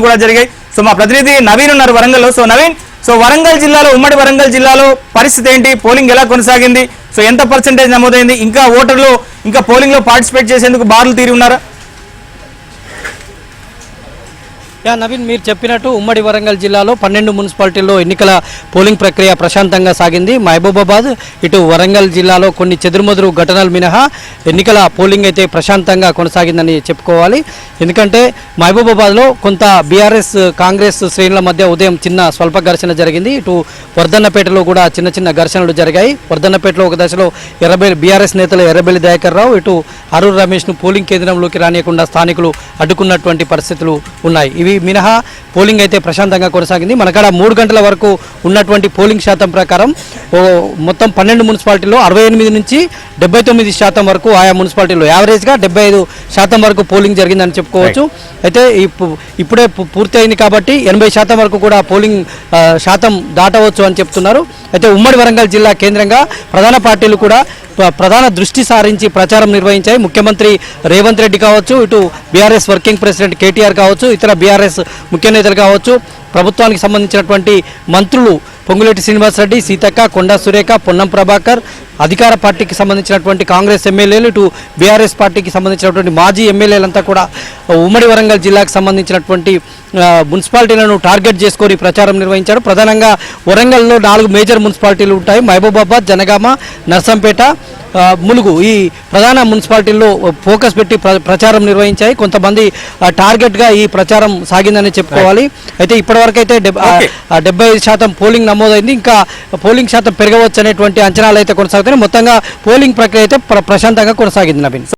కూడా జరిగాయి. సో మా ప్రతినిధి నవీన్ ఉన్నారు వరంగల్లో. సో నవీన్, సో వరంగల్ జిల్లాలో, ఉమ్మడి వరంగల్ జిల్లాలో పరిస్థితి ఏంటి? పోలింగ్ ఎలా కొనసాగింది? సో ఎంత పర్సెంటేజ్ నమోదైంది? ఇంకా ఓటర్లు ఇంకా పోలింగ్ లో పార్టిసిపేట్ చేసేందుకు బారులు తీరి ఉన్నారా? నవీన్, మీరు చెప్పినట్టు ఉమ్మడి వరంగల్ జిల్లాలో 12 మున్సిపాలిటీల్లో ఎన్నికల పోలింగ్ ప్రక్రియ ప్రశాంతంగా సాగింది. మహబూబాబాద్ ఇటు వరంగల్ జిల్లాలో కొన్ని చెదురుమదురు ఘటనలు మినహా ఎన్నికల పోలింగ్ అయితే ప్రశాంతంగా కొనసాగిందని చెప్పుకోవాలి. ఎందుకంటే మహబూబాబాద్లో కొంత బీఆర్ఎస్ కాంగ్రెస్ శ్రేణుల మధ్య ఉదయం చిన్న స్వల్ప ఘర్షణ జరిగింది. ఇటు వర్ధన్నపేటలో కూడా చిన్న చిన్న ఘర్షణలు జరిగాయి. వర్ధన్నపేటలో ఒక దశలో బీఆర్ఎస్ నేతలు ఎర్రబెల్లి దయాకర్ రావు, ఇటు అరూర్ రమేష్ను పోలింగ్ కేంద్రంలోకి రానియకుండా స్థానికులు అడ్డుకున్నటువంటి పరిస్థితులు ఉన్నాయి. ఇవి మినహా పోలింగ్ అయితే ప్రశాంతంగా కొనసాగింది. మనకాడ 3 గంటల వరకు ఉన్నటువంటి పోలింగ్ శాతం ప్రకారం మొత్తం 12 మున్సిపాలిటీల్లో 68 నుంచి 79% వరకు ఆయా మున్సిపాలిటీలో యావరేజ్గా 75% వరకు పోలింగ్ జరిగిందని చెప్పుకోవచ్చు. అయితే ఇప్పుడే పూర్తి అయింది కాబట్టి 80% వరకు కూడా పోలింగ్ శాతం దాటవచ్చు అని చెప్తున్నారు. అయితే ఉమ్మడి వరంగల్ జిల్లా కేంద్రంగా ప్రధాన పార్టీలు కూడా ప్రధాన దృష్టి సారించి ప్రచారం నిర్వహించాయి. ముఖ్యమంత్రి రేవంత్ రెడ్డి కావచ్చు, ఇటు బీఆర్ఎస్ వర్కింగ్ ప్రెసిడెంట్ కేటీఆర్ కావచ్చు, ఇతర బీఆర్ఎస్ ముఖ్య నేతలు కావచ్చు, ప్రభుత్వానికి సంబంధించినటువంటి మంత్రులు పొంగులేటి శ్రీనివాసరెడ్డి, సీతక్క, కొండా సురేఖ, పొన్నం ప్రభాకర్, అధికార పార్టీకి సంబంధించినటువంటి కాంగ్రెస్ ఎమ్మెల్యేలు, ఇటు బీఆర్ఎస్ పార్టీకి సంబంధించినటువంటి మాజీ ఎమ్మెల్యేలంతా కూడా ఉమ్మడి వరంగల్ జిల్లాకు సంబంధించినటువంటి మున్సిపాలిటీలను టార్గెట్ చేసుకొని ప్రచారం నిర్వహించారు. ప్రధానంగా వరంగల్లో 4 మేజర్ మున్సిపాలిటీలు ఉంటాయి. మహబూబాబాద్, జనగామ, నర్సంపేట, ములుగు ఈ ప్రధాన మున్సిపాలిటీల్లో ఫోకస్ పెట్టి ప్రచారం నిర్వహించాయి. కొంతమంది టార్గెట్గా ఈ ప్రచారం సాగిందని చెప్పుకోవాలి. అయితే ఇప్పటివరకు అయితే 75% పోలింగ్ నమోదైంది. ఇంకా పోలింగ్ శాతం పెరగవచ్చు అనేటువంటి అంచనాలు అయితే కొనసాగుతున్నాయి. మొత్తంగా పోలింగ్ ప్రక్రియ అయితే ప్రశాంతంగా కొనసాగింది. నవీన్.